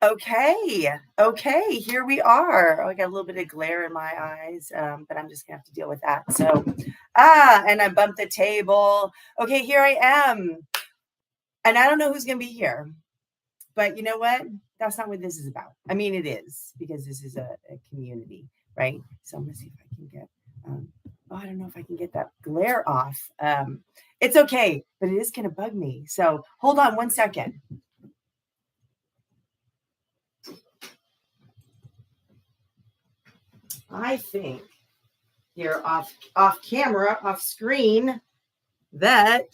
Okay, here we are. Oh, I got a little bit of glare in my eyes, but I'm just gonna have to deal with that. So, and I bumped the table. Okay, here I am. And I don't know who's gonna be here, but you know what? That's not what this is about. I mean, it is because this is a community, right? So I'm gonna see if I can get. I don't know if I can get that glare off. It's okay, but it is gonna bug me. So hold on one second. I think here off camera, off screen, that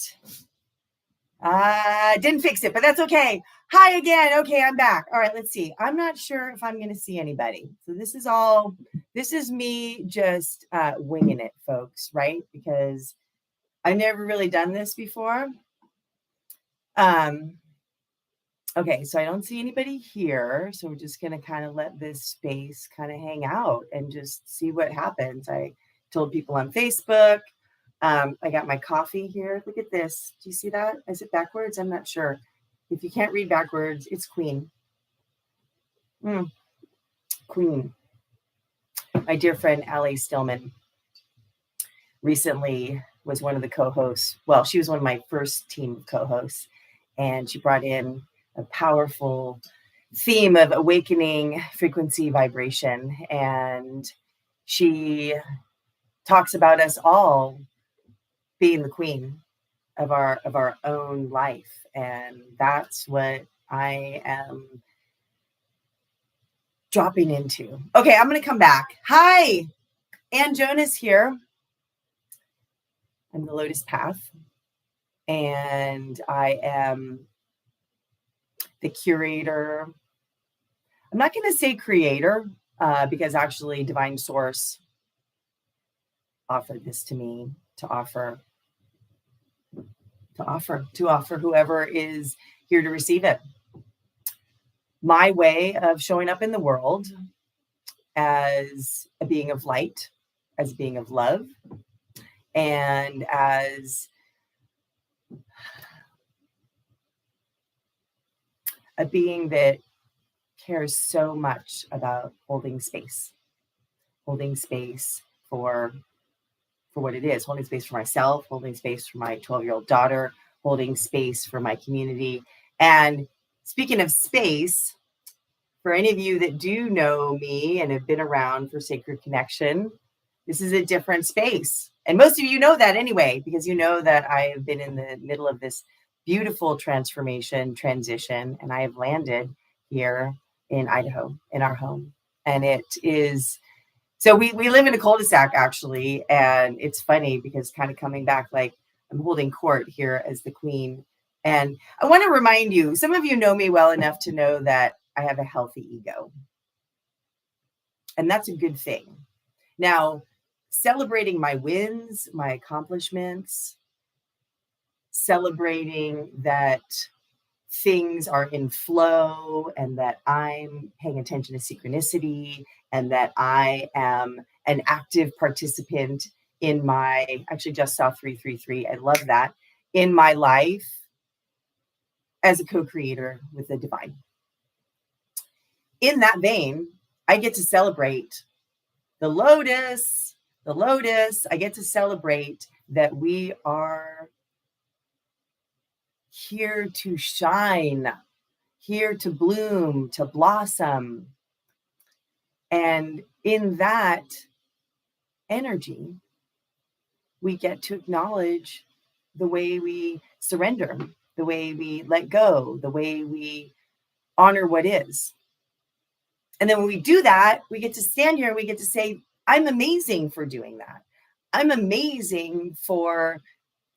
didn't fix it, but that's okay. Hi again. Okay, I'm back. All right, let's see. I'm not sure if I'm going to see anybody. So this is me just winging it, folks, right? Because I've never really done this before. Okay, so I don't see anybody here. So we're just going to kind of let this space kind of hang out and just see what happens. I told people on Facebook. I got my coffee here. Look at this. Do you see that? Is it backwards? I'm not sure. If you can't read backwards, it's Queen. Queen. My dear friend, Allie Stillman, recently was one of the co-hosts. Well, she was one of my first team of co-hosts. And she brought in a powerful theme of awakening frequency vibration. And she talks about us all being the queen of our own life. And that's what I am dropping into. Okay, I'm going to come back. Hi, Ann Jonas here. I'm the Lotus Path, and I am the curator. I'm not going to say creator because actually Divine Source offered this to me to offer whoever is here to receive it. My way of showing up in the world as a being of light, as a being of love, and as a being that cares so much about holding space for what it is, holding space for myself, holding space for my 12-year-old daughter, holding space for my community. And speaking of space, for any of you that do know me and have been around for Sacred Connection, this is a different space. And most of you know that anyway, because you know that I have been in the middle of this beautiful transition, and I have landed here in Idaho, in our home. And it is, so we live in a cul-de-sac actually. And it's funny because kind of coming back, like I'm holding court here as the queen. And I want to remind you, some of you know me well enough to know that I have a healthy ego. And that's a good thing. Now, celebrating my wins, my accomplishments, celebrating that things are in flow and that I'm paying attention to synchronicity and that I am an active participant in my, actually just saw 333. I love that in my life as a co-creator with the divine. In that vein, I get to celebrate the lotus. I get to celebrate that we are here to shine, here to bloom, to blossom. And in that energy, we get to acknowledge the way we surrender, the way we let go, the way we honor what is. And then when we do that, we get to stand here and we get to say, I'm amazing for doing that. I'm amazing for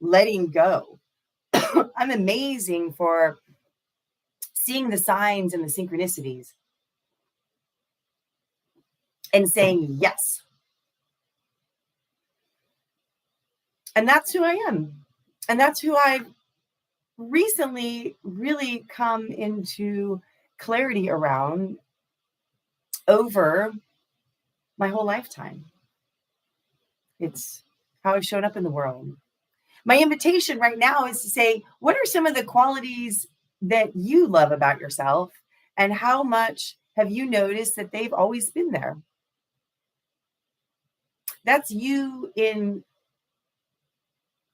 letting go. I'm amazing for seeing the signs and the synchronicities and saying yes. And that's who I am. And that's who I've recently really come into clarity around over my whole lifetime. It's how I've shown up in the world. My invitation right now is to say, what are some of the qualities that you love about yourself? And how much have you noticed that they've always been there? That's you in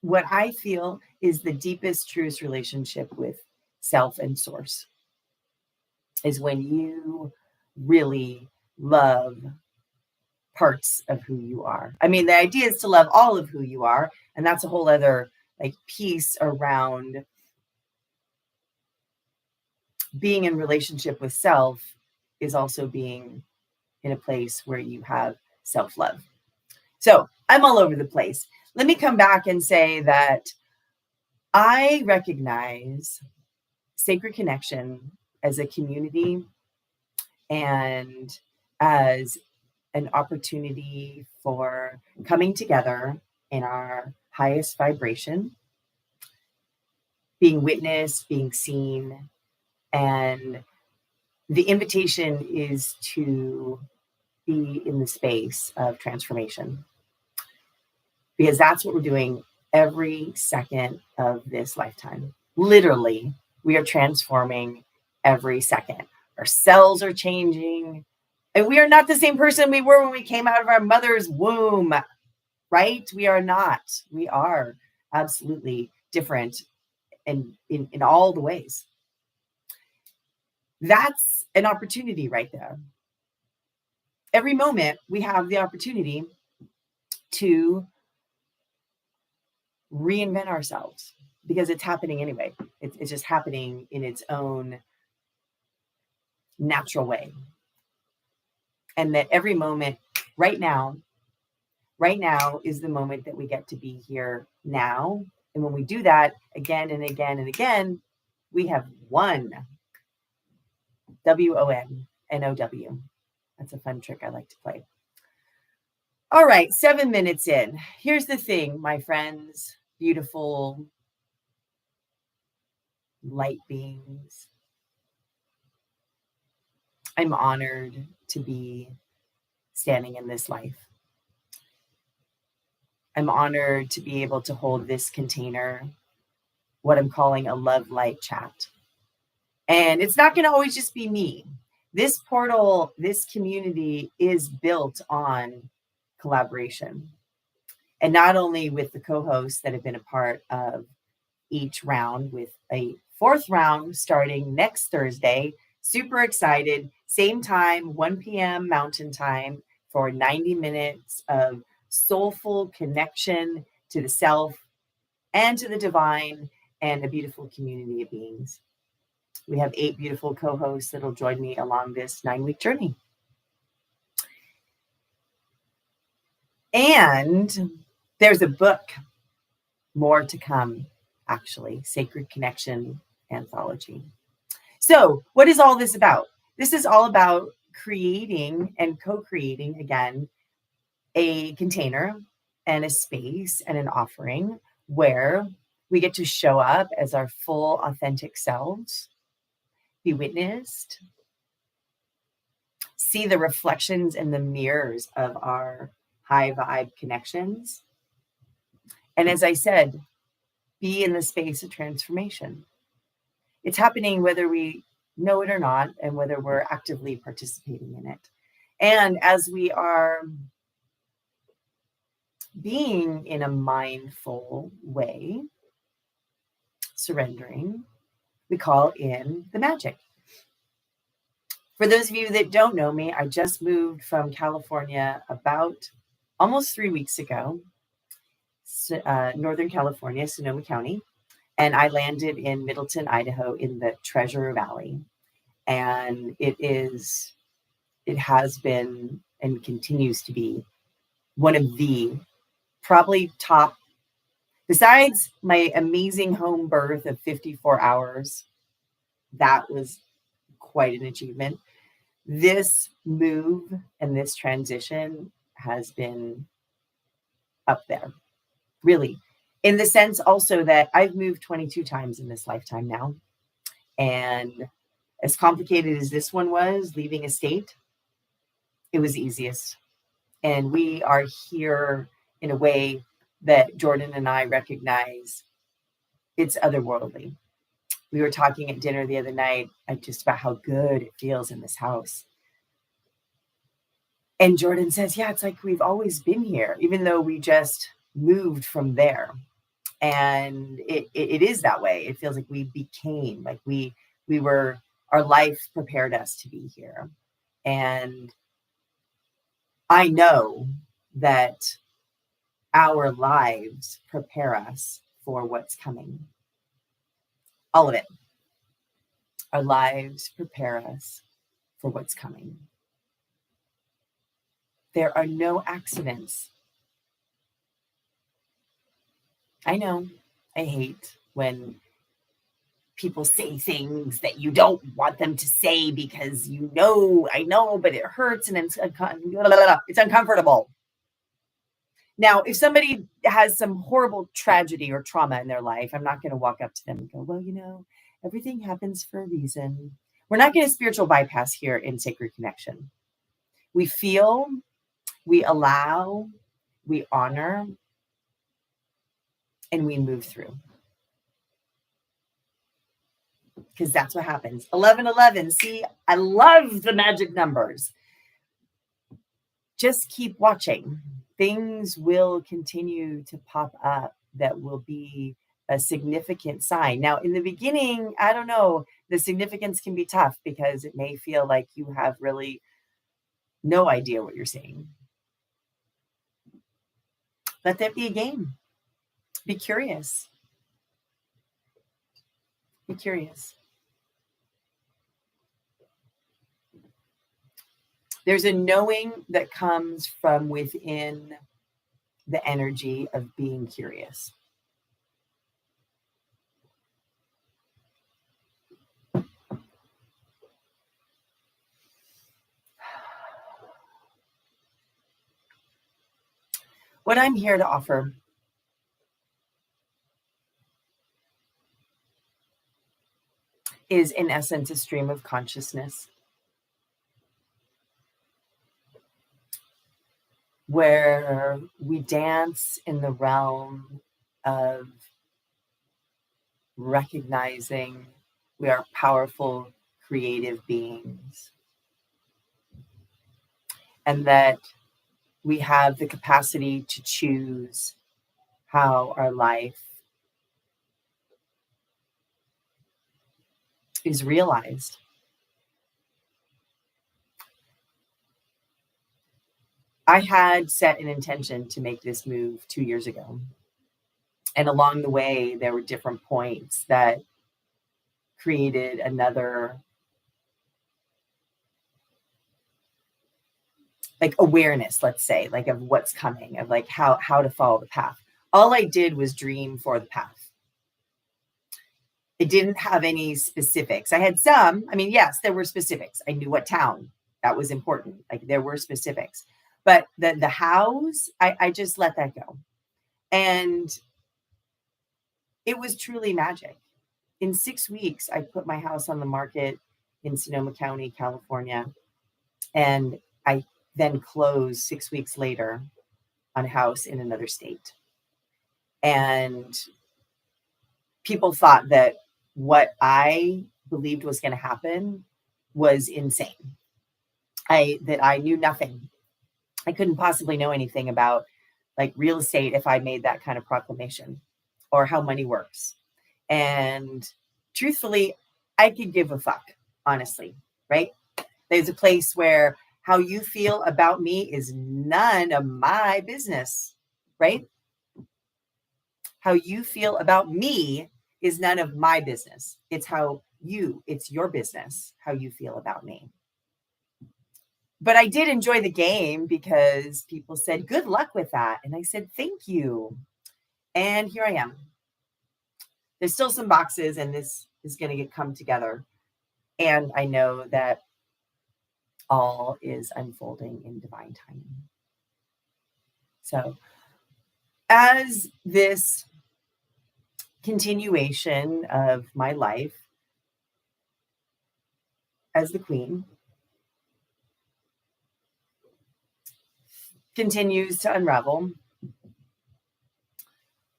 what I feel is the deepest, truest relationship with self and source, is when you really love parts of who you are. I mean, the idea is to love all of who you are, and that's a whole other like piece around being in relationship with self, is also being in a place where you have self-love. So I'm all over the place. Let me come back and say that I recognize Sacred Connection as a community and as an opportunity for coming together in our highest vibration, being witnessed, being seen. And the invitation is to be in the space of transformation, because that's what we're doing every second of this lifetime. Literally, we are transforming every second. Our cells are changing, and we are not the same person we were when we came out of our mother's womb, right? We are not. We are absolutely different in all the ways. That's an opportunity right there. Every moment we have the opportunity to reinvent ourselves, because it's happening anyway. It's just happening in its own natural way. And that every moment right now is the moment that we get to be here now. And when we do that again and again and again, we have won. WONNOW. That's a fun trick I like to play. All right, 7 minutes in. Here's the thing, my friends, beautiful light beings. I'm honored to be standing in this life. I'm honored to be able to hold this container, what I'm calling a love light chat. And it's not going to always just be me. This portal, this community is built on collaboration. And not only with the co-hosts that have been a part of each round, with a fourth round starting next Thursday. Super excited. Same time, 1 p.m. Mountain Time, for 90 minutes of soulful connection to the self and to the divine, and a beautiful community of beings. We have 8 beautiful co-hosts that will join me along this 9-week journey. And there's a book, more to come, actually, Sacred Connection Anthology. So what is all this about? This is all about creating and co-creating, again, a container and a space and an offering where we get to show up as our full, authentic selves, be witnessed, see the reflections and the mirrors of our high vibe connections. And as I said, be in the space of transformation. It's happening whether we know it or not, and whether we're actively participating in it. And as we are being in a mindful way, surrendering, we call in the magic. For those of you that don't know me, I just moved from California about almost 3 weeks ago, Northern California, Sonoma County. And I landed in Middleton, Idaho, in the Treasure Valley. And it has been and continues to be one of the probably top, besides my amazing home birth of 54 hours, that was quite an achievement. This move and this transition has been up there, really. In the sense also that I've moved 22 times in this lifetime now. And as complicated as this one was, leaving a state, it was easiest. And we are here in a way that Jordan and I recognize it's otherworldly. We were talking at dinner the other night just about how good it feels in this house. And Jordan says, yeah, it's like we've always been here, even though we just moved from there. And it is that way. It feels like we became, like we were, our life prepared us to be here. And I know that our lives prepare us for what's coming. All of it. Our lives prepare us for what's coming. There are no accidents. I know. I hate when people say things that you don't want them to say because I know, but it hurts and it's uncomfortable. Now, if somebody has some horrible tragedy or trauma in their life, I'm not going to walk up to them and go, well, everything happens for a reason. We're not going to spiritual bypass here in Sacred Connection. We feel, we allow, we honor, and we move through. Because that's what happens. 1111. See, I love the magic numbers. Just keep watching. Things will continue to pop up that will be a significant sign. Now, in the beginning, I don't know, the significance can be tough because it may feel like you have really no idea what you're seeing. Let that be a game. Be curious. Be curious. There's a knowing that comes from within the energy of being curious. What I'm here to offer is, in essence, a stream of consciousness where we dance in the realm of recognizing we are powerful, creative beings, and that we have the capacity to choose how our life is realized. I had set an intention to make this move 2 years ago. And along the way, there were different points that created another like awareness, let's say, like of what's coming, of like how to follow the path. All I did was dream for the path. It didn't have any specifics. I had some, yes, there were specifics. I knew what town. That was important. Like there were specifics. But the hows, I just let that go. And it was truly magic. In 6 weeks, I put my house on the market in Sonoma County, California. And I then closed 6 weeks later on a house in another state. And people thought that what I believed was going to happen was insane. That I knew nothing. I couldn't possibly know anything about like real estate if I made that kind of proclamation or how money works. And truthfully, I could give a fuck, honestly, right? There's a place where how you feel about me is none of my business, right? How you feel about me is none of my business. It's your business, how you feel about me. But I did enjoy the game because people said, good luck with that. And I said, thank you. And here I am. There's still some boxes and this is going to come together. And I know that all is unfolding in divine timing. So as this continuation of my life as the queen continues to unravel,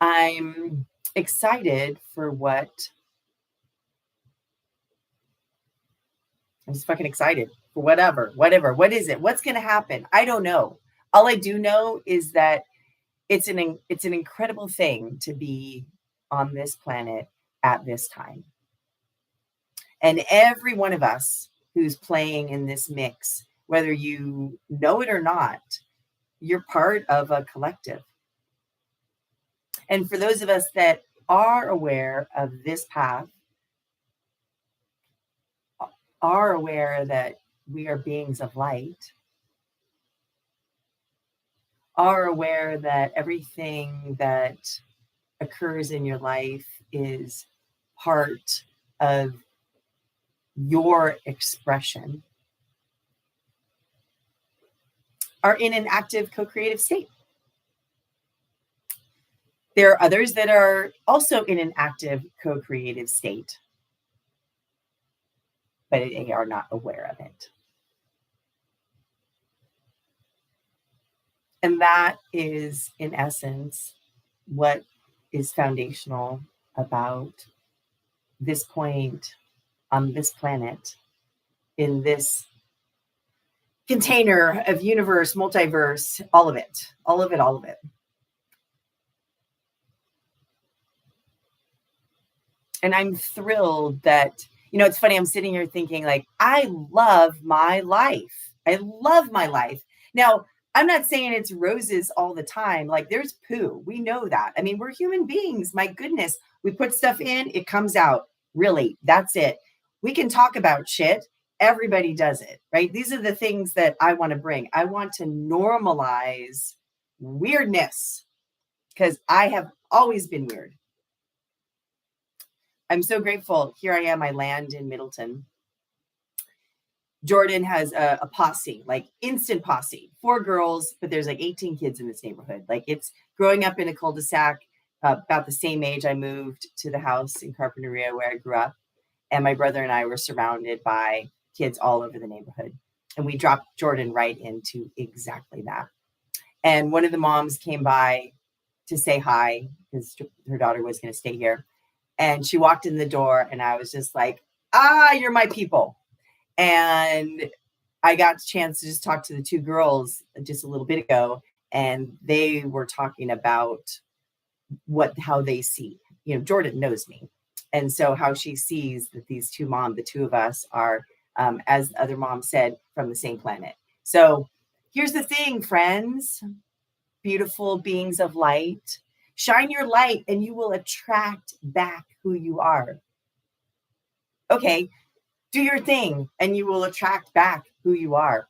I'm excited for what I'm just fucking excited for whatever. What is it? What's going to happen? I don't know. All I do know is that it's an incredible thing to be on this planet at this time. And every one of us who's playing in this mix, whether you know it or not, you're part of a collective. And for those of us that are aware of this path, are aware that we are beings of light, are aware that everything that occurs in your life is part of your expression, are in an active co-creative state. There are others that are also in an active co-creative state, but they are not aware of it. And that is, in essence, what is foundational about this point on this planet, in this container of universe, multiverse, all of it, all of it, all of it. And I'm thrilled that, it's funny, I'm sitting here thinking, like, I love my life. I love my life. Now, I'm not saying it's roses all the time. Like, there's poo. We know that. I mean, we're human beings. My goodness. We put stuff in, it comes out. Really, that's it. We can talk about shit. Everybody does it, right? These are the things that I want to bring. I want to normalize weirdness because I have always been weird. I'm so grateful. Here I am. I land in Middleton. Jordan has a posse, like instant posse, 4 girls, but there's like 18 kids in this neighborhood. Like, it's growing up in a cul-de-sac, about the same age I moved to the house in Carpinteria where I grew up. And my brother and I were surrounded by kids all over the neighborhood. And we dropped Jordan right into exactly that. And one of the moms came by to say hi because her daughter was going to stay here. And she walked in the door and I was just like, you're my people. And I got a chance to just talk to the 2 girls just a little bit ago. And they were talking about how they see, Jordan knows me. And so how she sees that these the 2 of us are, as the other mom said, from the same planet. So here's the thing, friends, beautiful beings of light. Shine your light and you will attract back who you are. Okay, do your thing and you will attract back who you are.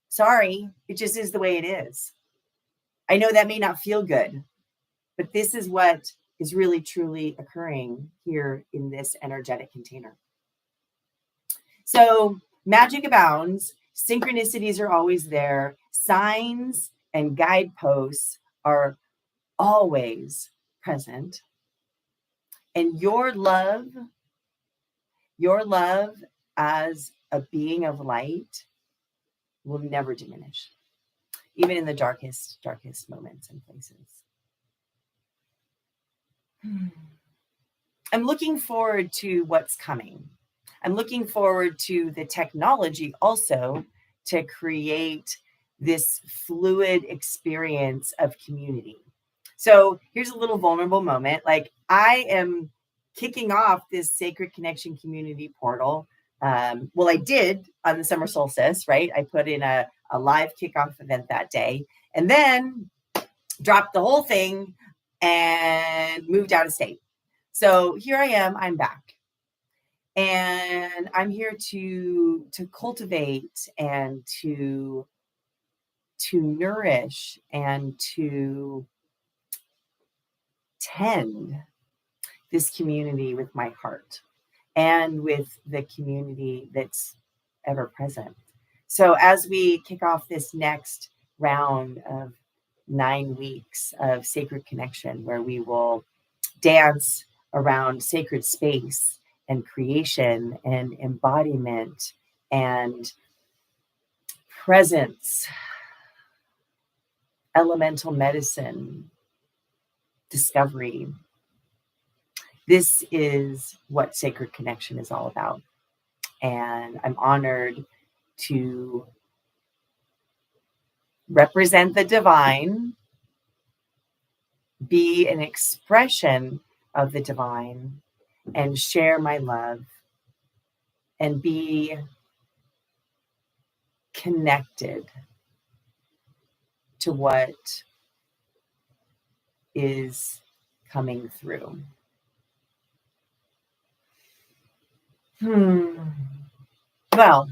Sorry, it just is the way it is. I know that may not feel good, but this is what is really truly occurring here in this energetic container. So magic abounds, synchronicities are always there, signs and guideposts are always present. And your love as a being of light will never diminish, even in the darkest moments and places. I'm looking forward to what's coming. I'm looking forward to the technology also to create this fluid experience of community. So here's a little vulnerable moment. Like, I am kicking off this Sacred Connection community portal. Well, I did on the summer solstice, right? I put in a live kickoff event that day and then dropped the whole thing and moved out of state. So here I am, I'm back. And I'm here to cultivate and to nourish and to tend this community with my heart and with the community that's ever present. So as we kick off this next round of 9 weeks of Sacred Connection, where we will dance around sacred space and creation and embodiment and presence, elemental medicine, discovery. This is what Sacred Connection is all about. And I'm honored to represent the divine, be an expression of the divine, and share my love and be connected to what is coming through. Well,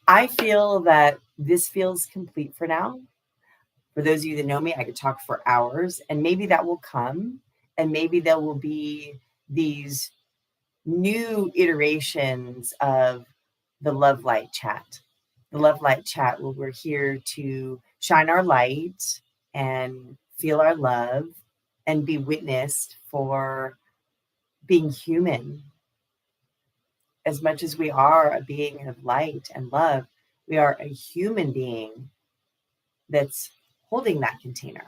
I feel that this feels complete for now. For those of you that know me, I could talk for hours, and maybe that will come, and maybe there will be these new iterations of the Love Light Chat. The Love Light Chat, where we're here to shine our light and feel our love and be witnessed for being human. As much as we are a being of light and love, we are a human being that's holding that container.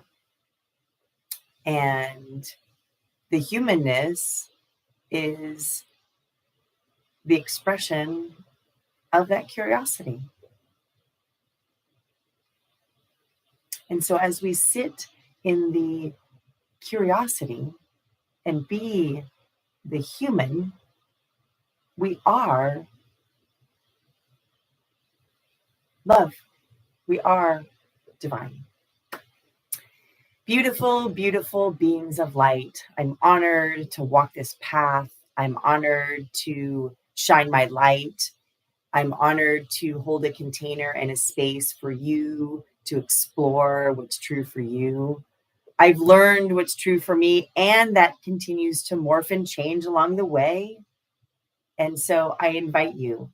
And the humanness is the expression of that curiosity. And so as we sit in the curiosity and be the human, we are love. We are divine. Beautiful, beautiful beings of light. I'm honored to walk this path. I'm honored to shine my light. I'm honored to hold a container and a space for you to explore what's true for you. I've learned what's true for me, and that continues to morph and change along the way. And so I invite you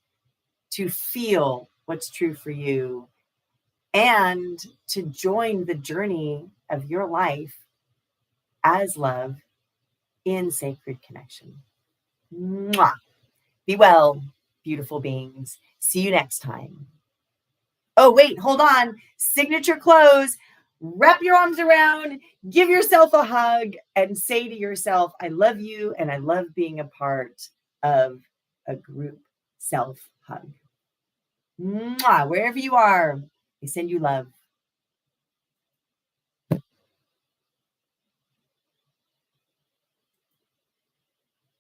to feel what's true for you and to join the journey of your life as love in sacred connection. Mwah. Be well, beautiful beings. See you next time. Oh, wait, hold on. Signature close. Wrap your arms around, give yourself a hug, and say to yourself, I love you, and I love being a part of a group self hug. Mwah. Wherever you are, I send you love.